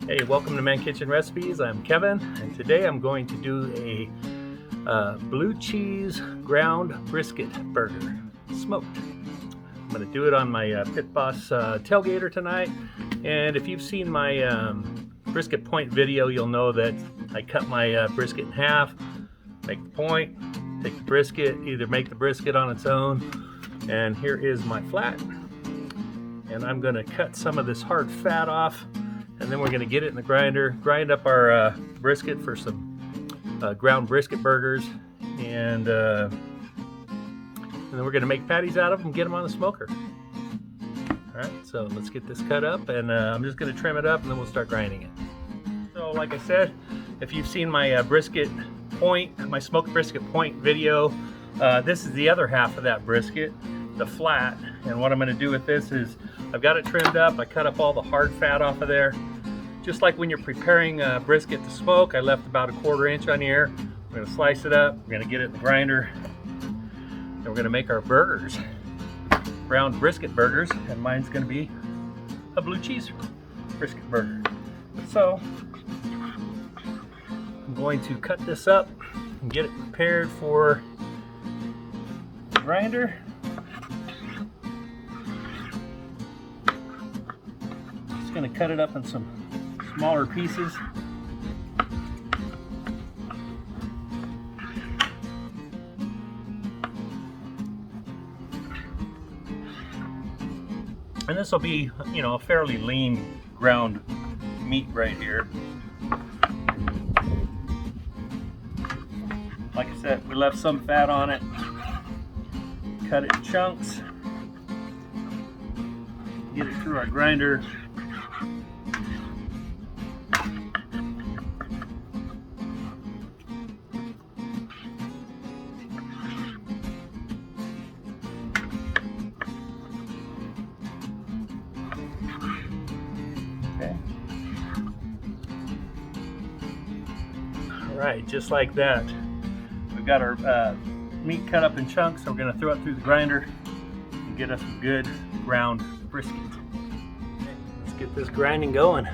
Hey, welcome to Man Kitchen Recipes. I'm Kevin, and today I'm going to do a blue cheese ground brisket burger, smoked. I'm going to do it on my Pit Boss Tailgater tonight. And if you've seen my brisket point video, you'll know that I cut my brisket in half, make the point, take the brisket, either make the brisket on its own, and here is my flat. And I'm going to cut some of this hard fat off. And then we're going to get it in the grinder, grind up our brisket for some ground brisket burgers, and then we're going to make patties out of them and get them on the smoker. Alright, so let's get this cut up, and I'm just going to trim it up and then we'll start grinding it. So like I said, if you've seen my brisket point, my smoked brisket point video, this is the other half of that brisket, the flat. And what I'm going to do with this is I've got it trimmed up. I cut up all the hard fat off of there. Just like when you're preparing brisket to smoke, I left about 1/4 inch on here. We're going to slice it up. We're going to get it in the grinder. And we're going to make our burgers, ground brisket burgers. And mine's going to be a blue cheese brisket burger. So I'm going to cut this up and get it prepared for the grinder. Going to cut it up in some smaller pieces. And this will be, you know, a fairly lean ground meat right here. Like I said, we left some fat on it. Cut it in chunks. Get it through our grinder. Alright, just like that. We've got our meat cut up in chunks, so we're going to throw it through the grinder and get us a good ground brisket. Okay, let's get this grinding going.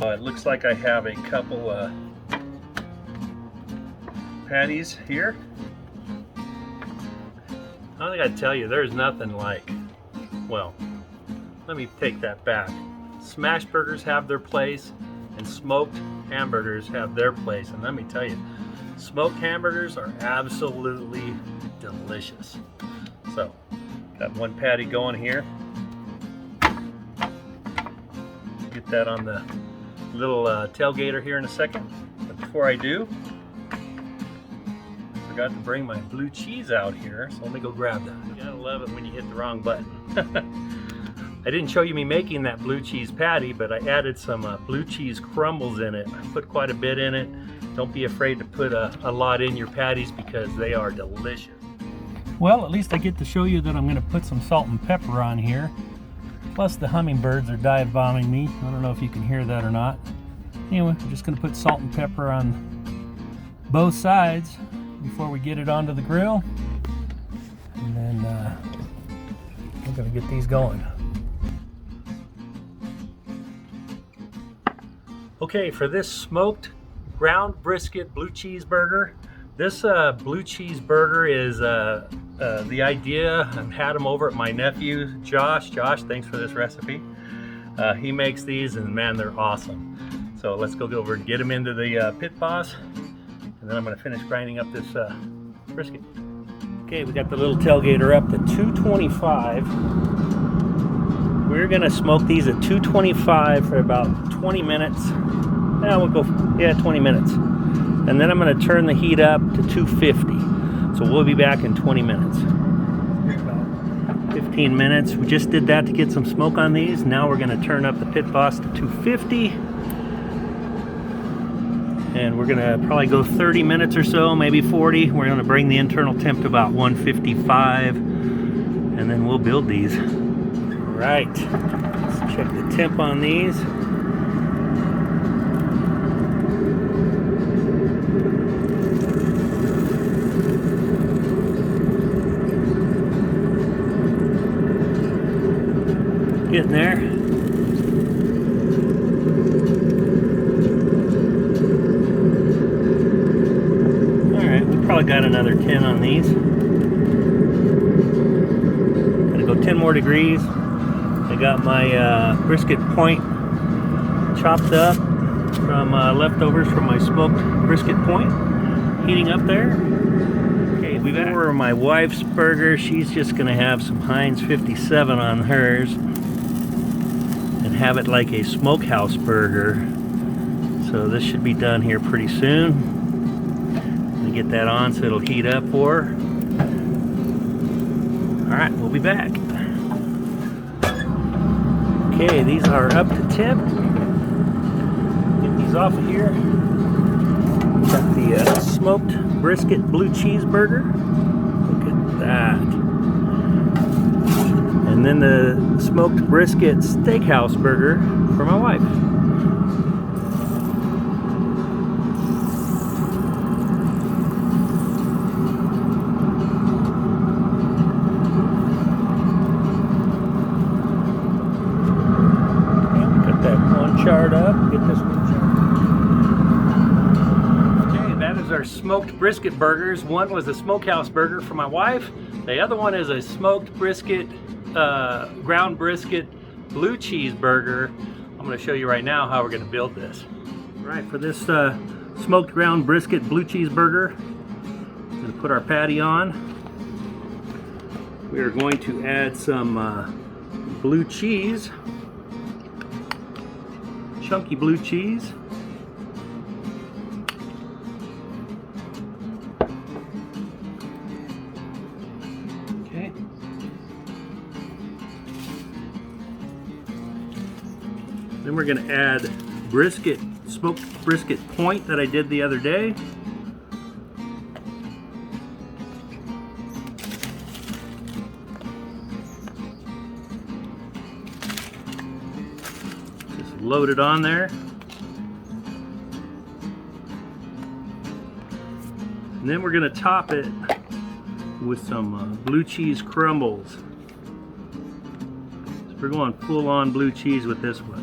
It looks like I have a couple patties here. I gotta tell you, there's nothing like, well, let me take that back. Smash burgers have their place, and smoked hamburgers have their place. And let me tell you, smoked hamburgers are absolutely delicious. So, got one patty going here. Get that on the little tailgater here in a second. But before I do, I forgot to bring my blue cheese out here, so let me go grab that. You gotta love it when you hit the wrong button. I didn't show you me making that blue cheese patty, but I added some blue cheese crumbles in it. I put quite a bit in it. Don't be afraid to put a lot in your patties because they are delicious. Well, at least I get to show you that I'm gonna put some salt and pepper on here. Plus the hummingbirds are dive bombing me. I don't know if you can hear that or not. Anyway, I'm just going to put salt and pepper on both sides before we get it onto the grill. And then we're going to get these going. Okay, for this smoked ground brisket blue cheese burger, this blue cheese burger is the idea. I've had them over at my nephew Josh. Josh, thanks for this recipe. He makes these, and man, they're awesome. So let's go over and get them into the Pit Boss, and then I'm going to finish grinding up this brisket. Okay, we got the little tailgater up to 225. We're going to smoke these at 225 for about 20 minutes. Yeah, we'll go, 20 minutes. And then I'm going to turn the heat up to 250. So we'll be back in 20 minutes. 15 minutes. We just did that to get some smoke on these. Now we're going to turn up the Pit Boss to 250. And we're going to probably go 30 minutes or so, maybe 40. We're going to bring the internal temp to about 155. And then we'll build these. All right, let's check the temp on these. Getting there. Alright, we probably got another 10 on these. Gonna go 10 more degrees. I got my brisket point chopped up from leftovers from my smoked brisket point, heating up there. Okay, we've got for my wife's burger. She's just gonna have some Heinz 57 on hers and have it like a smokehouse burger. So this should be done here pretty soon. I'm gonna get that on so it'll heat up for her. Alright, we'll be back. Okay, these are up to temp. Get these off of here. Got the smoked brisket blue cheeseburger. Look at that. And then the smoked brisket steakhouse burger for my wife. Charred up, get this one charred. Okay, that is our smoked brisket burgers. One was a smokehouse burger for my wife. The other one is a smoked brisket, ground brisket blue cheese burger. I'm going to show you right now how we're going to build this. All right, for this smoked ground brisket blue cheese burger, we're going to put our patty on. We are going to add some blue cheese. Chunky blue cheese. Okay. Then we're going to add brisket, smoked brisket point that I did the other day. Load it on there. And then we're going to top it with some blue cheese crumbles. So we're going full on blue cheese with this one.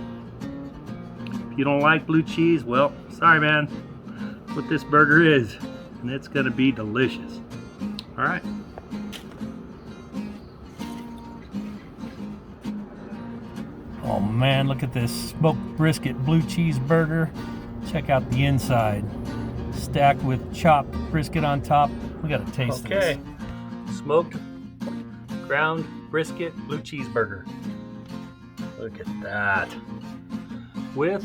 If you don't like blue cheese, well, sorry man, that's what this burger is, and it's going to be delicious. All right. Oh man, look at this smoked brisket blue cheese burger. Check out the inside. Stacked with chopped brisket on top. We gotta taste this. Okay, smoked ground brisket blue cheeseburger. Look at that. With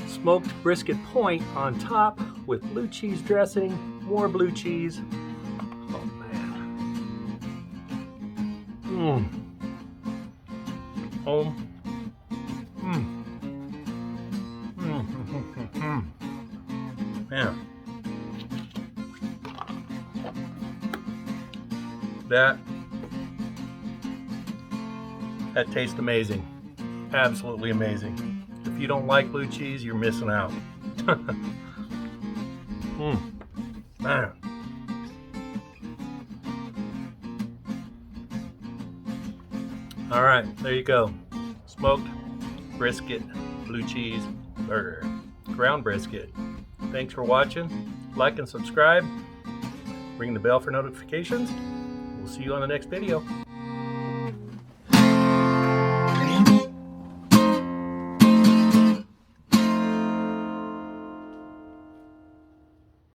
smoked brisket point on top with blue cheese dressing, more blue cheese. Oh man. Oh. Man, that tastes amazing, absolutely amazing. If you don't like blue cheese, you're missing out. Man. All right, there you go. Smoked brisket blue cheese burger, ground brisket. Thanks for watching. Like and subscribe. Ring the bell for notifications. We'll see you on the next video.